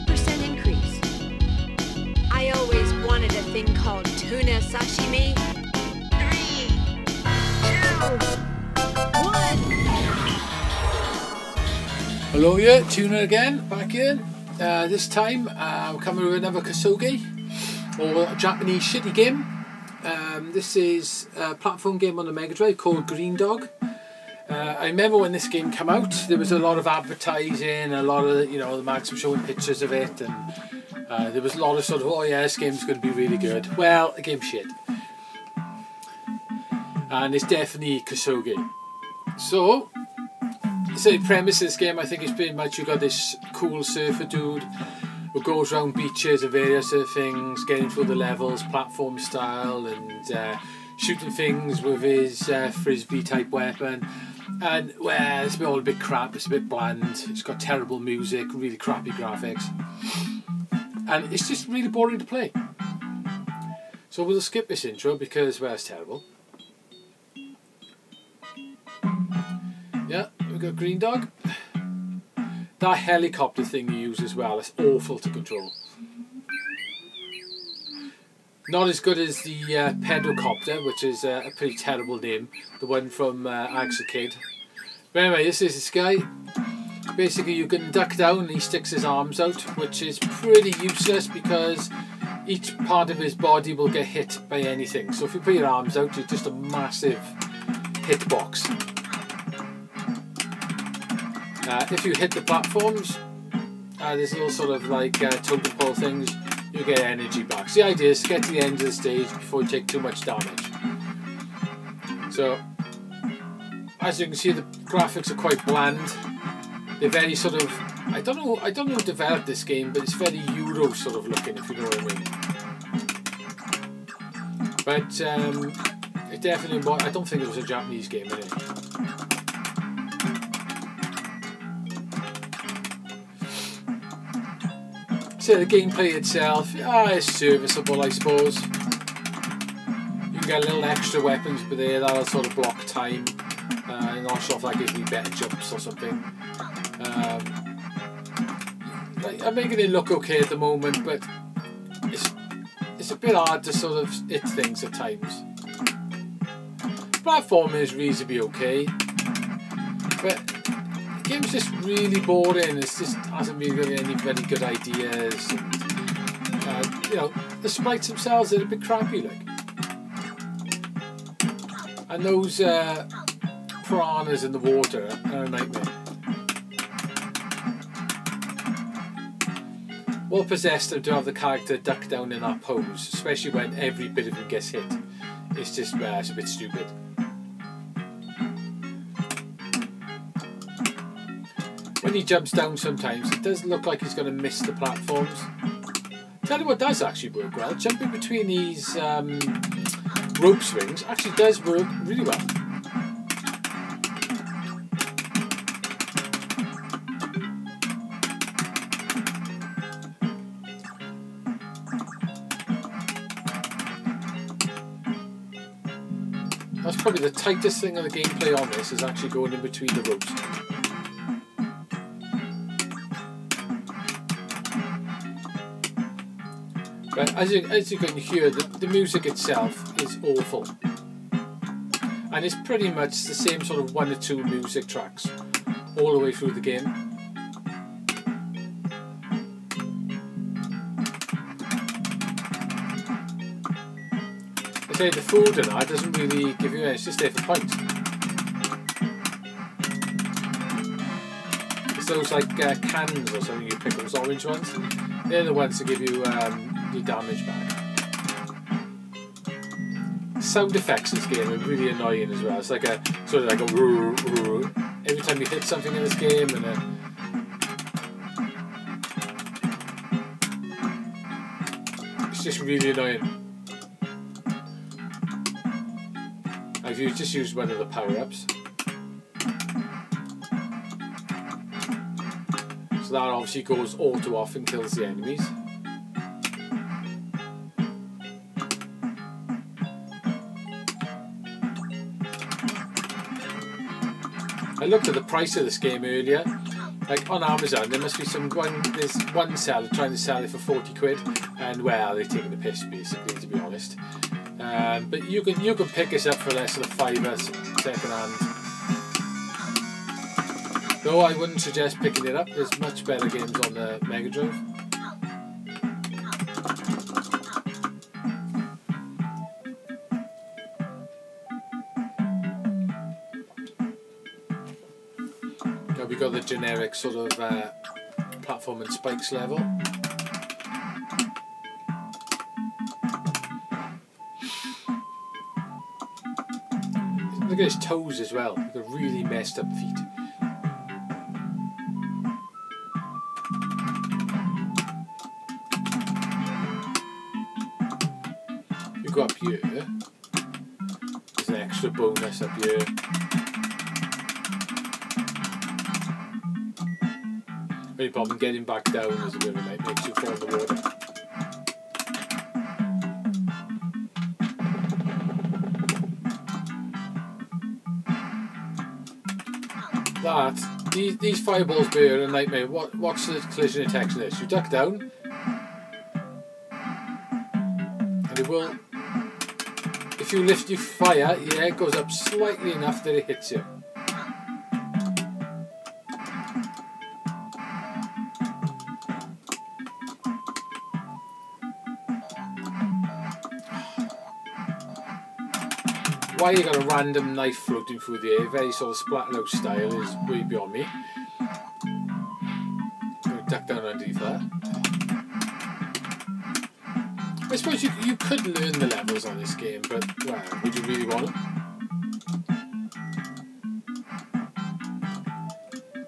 40% increase. I always wanted a thing called tuna sashimi. 3, 2, 1. Hello, yeah, Tuna again, back in. This time I'm coming with another Kusoge, or a Japanese shitty game. This is a platform game on the MegaDrive called Green Dog. I remember when this game came out, there was a lot of advertising, a lot of, you know, the mags were showing pictures of it, and there was a lot of sort of, oh yeah, this game's going to be really good. Well, the game's shit. And it's definitely Kusoge. So the premise of this game, I think, is pretty much you got this cool surfer dude who goes around beaches and various other things, getting through the levels, platform style, and shooting things with his frisbee type weapon. And well, it's all a bit crap, it's a bit bland, it's got terrible music, really crappy graphics, and it's just really boring to play. So we'll skip this intro because, well, it's terrible. Yeah, we've got Green Dog. That helicopter thing you use as well, it's awful to control. Not as good as the pedocopter, which is a pretty terrible name, the one from Ag's a Kid. But anyway, this is this guy. Basically you can duck down and he sticks his arms out, which is pretty useless because each part of his body will get hit by anything. So if you put your arms out, you're just a massive hitbox. If you hit the platforms, there's little sort of like totem pole things, you get energy back. So the idea is to get to the end of the stage before you take too much damage. So, as you can see, the graphics are quite bland. They're very sort of, I don't know who developed this game, but it's very Euro sort of looking, if you know what I mean. But it definitely was, I don't think it was a Japanese game anyway. So the gameplay itself, is serviceable, I suppose. You can get little extra weapons, but that'll sort of block time. I'm not sure if that gives me better jumps or something. I'm making it look okay at the moment, but it's a bit hard to sort of hit things at times. Platform is reasonably okay, but the game's just really boring. It just hasn't really got any very good ideas. And, you know, the sprites themselves are a bit crappy, like. And those piranhas in the water are a nightmare. What possessed them to have the character duck down in that pose, especially when every bit of him gets hit? It's just, it's a bit stupid. When he jumps down sometimes, it does look like he's going to miss the platforms. Tell you what does actually work well, jumping between these rope swings actually does work really well. That's probably the tightest thing of the gameplay on this, is actually going in between the ropes. But as you can hear, the music itself is awful. And it's pretty much the same sort of 1 or 2 music tracks all the way through the game. I say the food and that doesn't really give you any, it's just there for points. It's those like cans or something you pick, those orange ones. They're the ones that give you your damage back. Sound effects in this game are really annoying as well. It's like a sort of like a every time you hit something in this game, and it's just really annoying. I've just used one of the power-ups. So that obviously goes auto off and kills the enemies. I looked at the price of this game earlier. Like on Amazon, there must be there's one seller trying to sell it for 40 quid, and well, they're taking the piss basically, to be honest. But you can pick this up for less than a £5 second hand. Though I wouldn't suggest picking it up. There's much better games on the MegaDrive. Now we got the generic sort of platform and spikes level. Look at his toes as well. He's got really messed up feet. You go up here. There's an extra bonus up here. Only problem getting back down is a bit of a night, makes you fall in the water. These fireballs bear a nightmare. What's the collision detection is? You duck down, and it will. If you lift your fire, yeah, it goes up slightly enough that it hits you. Why you got a random knife floating through the air, very sort of Splatterhouse style, is way beyond me. I'm going to duck down underneath that. I suppose you could learn the levels on this game, but well, would you really want them?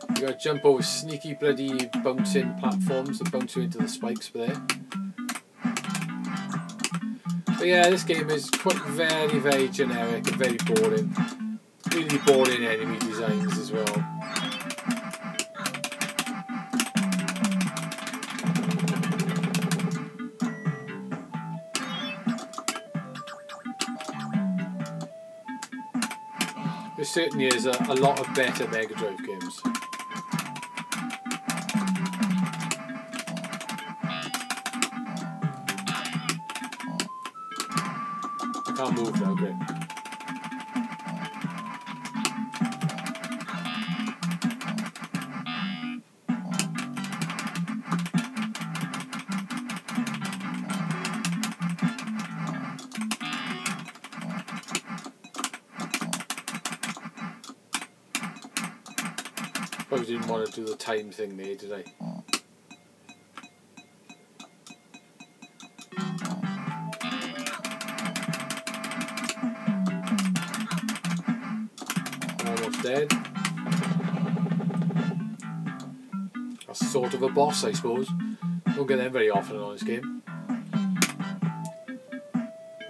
You got to jump over sneaky bloody bouncing platforms that bounce you into the spikes there. But yeah, this game is quite very, very generic and very boring. Really boring enemy designs as well. There certainly is a lot of better MegaDrive games. Can't move now, great. Probably didn't want to do the time thing there, did I? Dead. That's sort of a boss, I suppose. Don't get them very often on this game.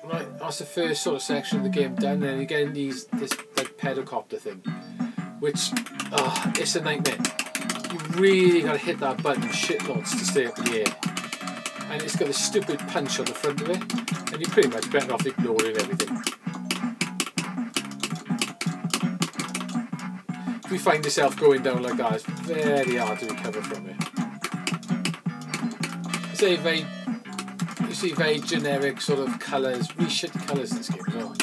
Right, that's the first sort of section of the game done, and then you get in this like pedocopter thing, which it's a nightmare. You really got to hit that button shitloads to stay up in the air, and it's got a stupid punch on the front of it, and you're pretty much better off ignoring everything. If you find yourself going down like that, it's very hard to recover from it. You see very generic sort of colours, really shitty colours in this game as well.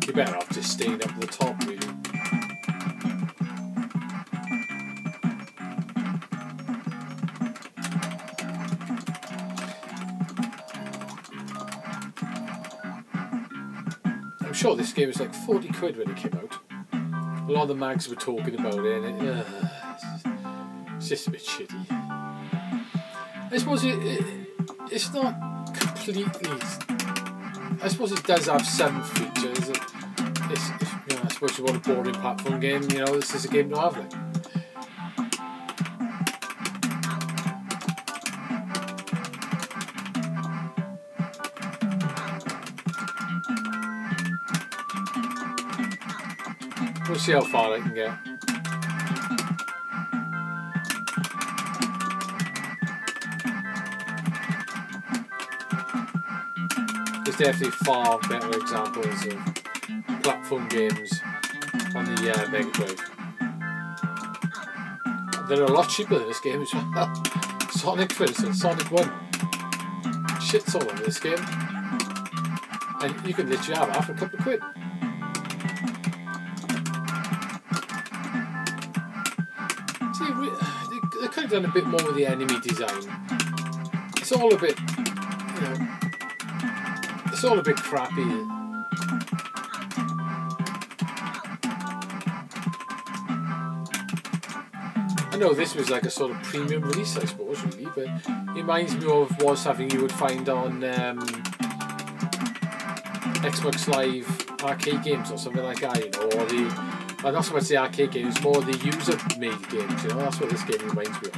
You're better off just staying up at the top, really. I'm sure this game was like 40 quid when it came out. A lot of the mags were talking about it, and it's just a bit shitty. I suppose it's not completely. I suppose it does have some features. I suppose you want a boring platform game, this is a game to have. Like. We'll see how far I can get. there's definitely far better examples of platform games on the Mega Drive. They're a lot cheaper than this game as well. Sonic, for instance, Sonic 1. Shit's all over this game. And you can literally have that for a couple of quid. See, they could have done a bit more with the enemy design. It's all a bit, you know, it's all a bit crappy. I know this was like a sort of premium release, I suppose, really, but it reminds me of was something you would find on Xbox Live arcade games or something like that, you know, or the, well, not so much the arcade games, more the user-made games, you know, that's what this game reminds me of.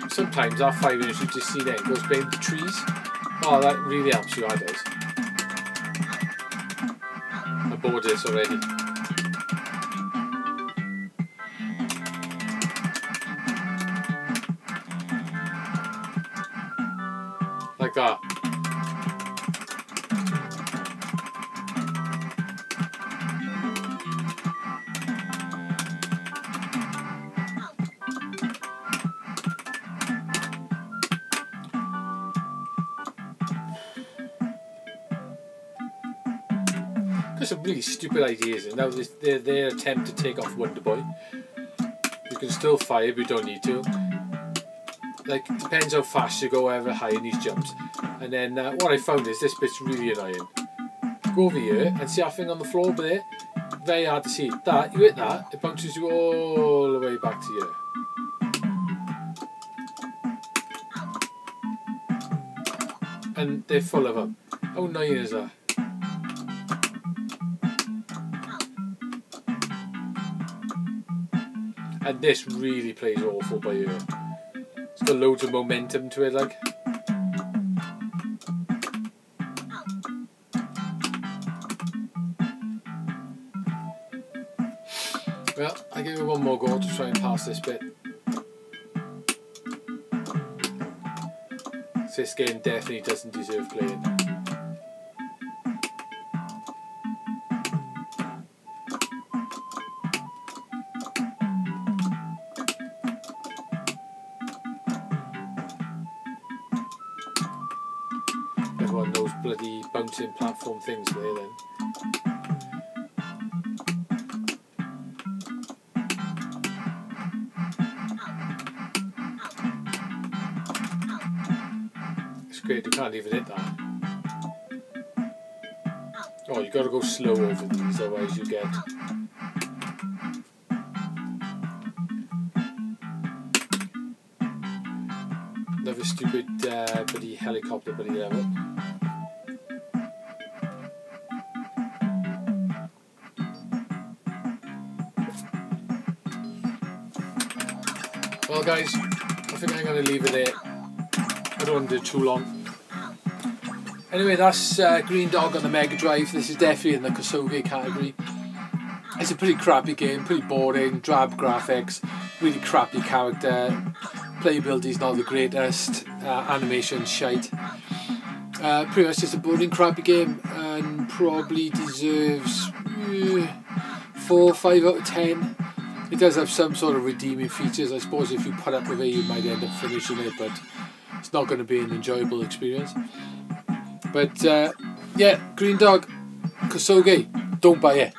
Sometimes that 5 minutes you just see there, it goes behind the trees. Oh, that really helps you, that does. I'm bored of this already. Like that. There's some really stupid ideas, and now their attempt to take off Wonder Boy. You can still fire, but you don't need to. Like, it depends how fast you go, however high in these jumps. And then what I found is this bit's really annoying. Go over here and see that thing on the floor over there. Very hard to see. That, you hit that, it bounces you all the way back to here. And they're full of them. How annoying is that? And this really plays awful by ear. It's got loads of momentum to it, like. Well, I'll give it one more go to try and pass this bit. This game definitely doesn't deserve playing. One of those bloody bouncing platform things there then. It's great, you can't even hit that. Oh, you got to go slow over these, otherwise you get... Another stupid bloody helicopter bloody level. Well guys, I think I'm going to leave it there. I don't want to do it too long. Anyway, that's Green Dog on the Mega Drive. This is definitely in the Kusoge category. It's a pretty crappy game, pretty boring, drab graphics, really crappy character. Playability is not the greatest, animation shite. Pretty much just a boring, crappy game, and probably deserves 4 or 5 out of 10. It does have some sort of redeeming features. I suppose if you put up with it, you might end up finishing it, but it's not going to be an enjoyable experience. But yeah, Green Dog, Kusoge, don't buy it.